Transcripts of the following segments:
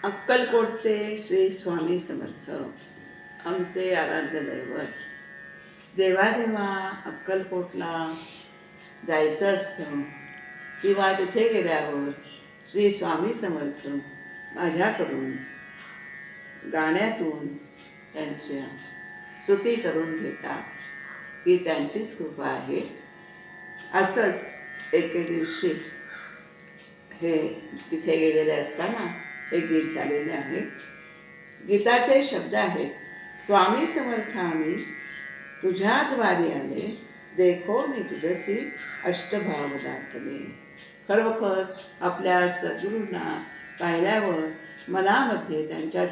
अक्कलकोटचे श्री स्वामी समर्थ आमचे आराध्य दैवत. जेव्हा जेव्हा अक्कलकोटला जायचं असतं किंवा तिथे गेल्यावर श्री स्वामी समर्थ माझ्याकडून गाण्यातून त्यांच्या स्तुती करून घेतात की त्यांचीच कृपा आहे. असंच एके दिवशी हे तिथे गेलेले असताना हे गीत झालेले आहे. गीताचे शब्द आहेत, स्वामी समर्थ आम्ही तुझ्याद्वारी आले, देखो मी तुझसी अष्टभाव दाटले. खरोखर आपल्या सद्गुरूंना पाहिल्यावर मनामध्ये त्यांच्या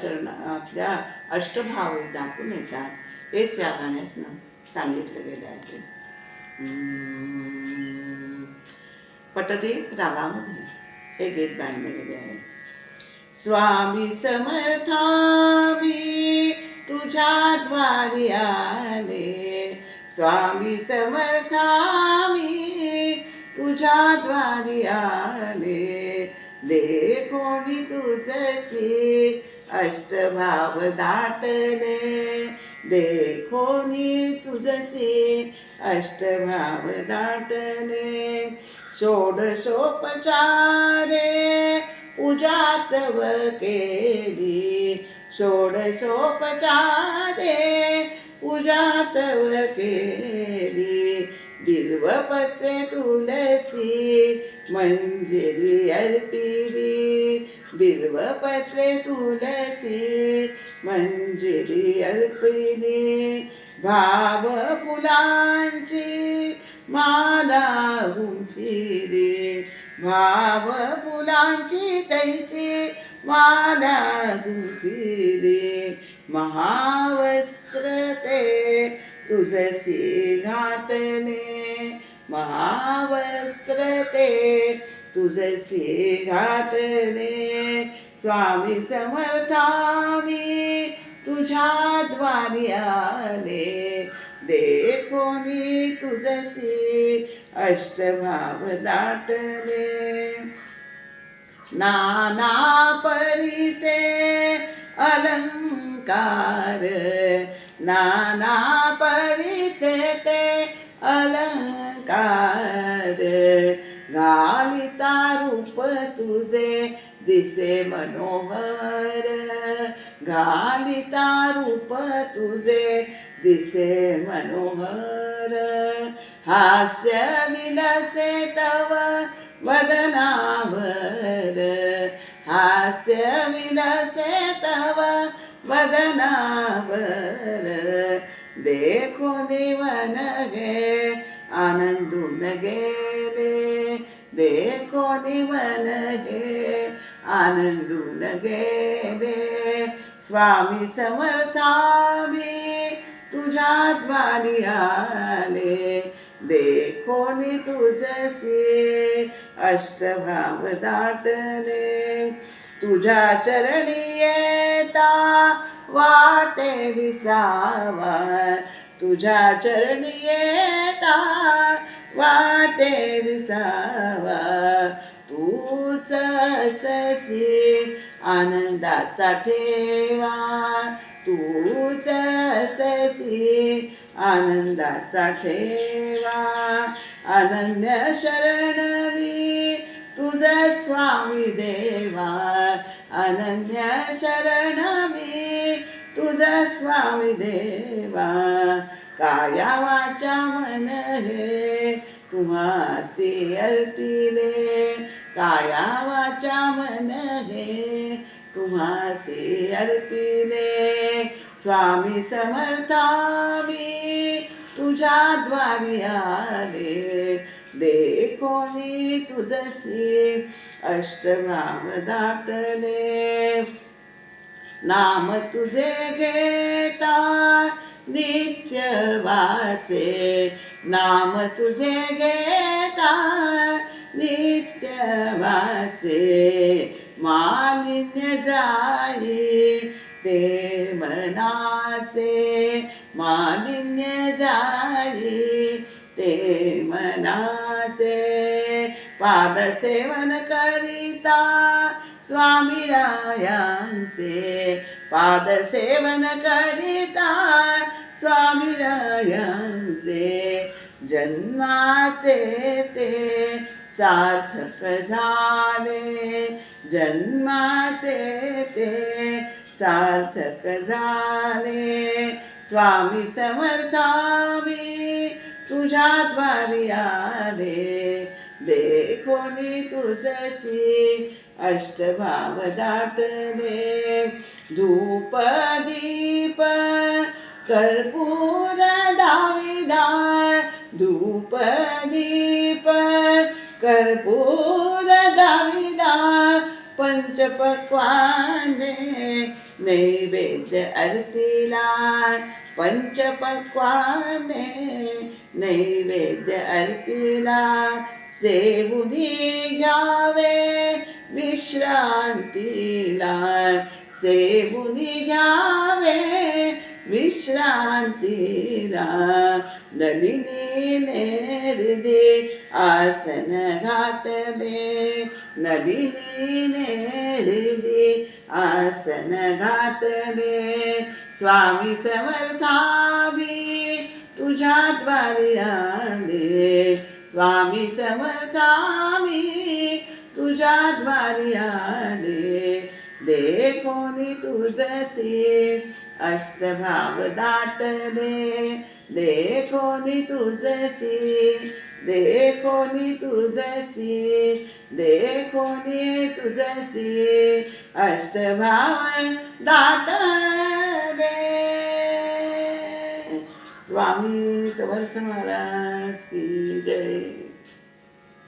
आपल्या अष्टभाव दाटून येतात. हेच या गाण्यातनं सांगितलं गेलं आहे. पटदीप रागामध्ये हे गीत बांधले गेले आहे. स्वामी समर्था मी तुझ्याद्वारी आले, स्वामी समर्था मी तुझ्याद्वारी आले, देखो मी तुझसी अष्टभाव दाटले, देखो मी तुझसी अष्टभाव दाटले. षोडशोपचारे पूजा तव केली, षोडशोपचारे पूजा तव केली, बिल्वपत्रे तुलसी मंजिरी अर्पिली, बिल्वपत्रे तुलसी मंजिरी अर्पिली. भाव फुलांची माला गुंफिली, भाव फुलांची तैसी माला गुंफिली. महावस्त्र ते तुझसी घातले, महावस्त्र ते तुझसी घातले. स्वामी समर्था मी तुझ्याद्वारी आले, देखो मी तुझसी अष्टभाव दाटले. नाना परीचे अलंकार, नाना परीचे ते अलंकार, घालिता रूप तुझे दिसे मनोहर, घालिता रूप तुझे दिसे मनोहर. हास्य विलसे तव वदनावर, हास्य विलसे तव वदनावर, देखो निवन गे आनंदून गेले, देखो निवन गे आनंदून गेले. स्वामी समर्था मी तुझ्याद्वारी आले, देखो नि तुझसी अष्टभाव दाटले. तुझ्या चरणी येता वाटे विसावा, तुझ्या चरणी येता वाटे विसावा. तूच अससी आनंदाचा ठेवा, तूच अससी आनंदाचा ठेवा. अनन्य शरण मी तुझ स्वामी देवा, अनन्य शरण मी तुझ स्वामी देवा. काया वाचा मन हे तुम्हासी अर्पिले, काया वाचा मन हे तुम्हासी अर्पिले. स्वामी समर्था मी तुझ्याद्वारी आले, देखो मी तुझसी अष्टभाव दाटले. नाम तुझे घेता नित्य वाचे, नाम तुझे घेता नित्य वाचे. मालिन्य जाई ते मनाचे, मालिन्य जाई ते मनाचे. पादसेवन करिता स्वामीरायांचे पादसेवन करिता स्वामीरायांचे जन्माचे ते सार्थक झाले जन्माचे ते सार्थक झाले स्वामी समर्था मी तुझ्या द्वारी आले देखोनी तुझसी अष्टभाव दाटले धूप दीप कर्पूर दाविदार धूप दीप कर्पूर दाविदार पंचपक्वाने नैवेद्य अर्पिला पंचपक्वाने नैवेद्य अर्पिला सेवुनी घ्यावे विश्रांतीला सेवुनी घ्यावे विश्रांतीला नलिनीने हृदय आसन घातले नलिनीने हृदय आसन घातले स्वामी समर्थावी तुझ्या द्वारी आले स्वामी समर्थावी तुझ्या द्वारी आले देखोनी तुझसी अष्टभाव दाटले देखोनी तुझसी देखोनी तुझसी देखोनी तुझसी अष्टभाव दाटले स्वामी समर्थ महाराज की जय.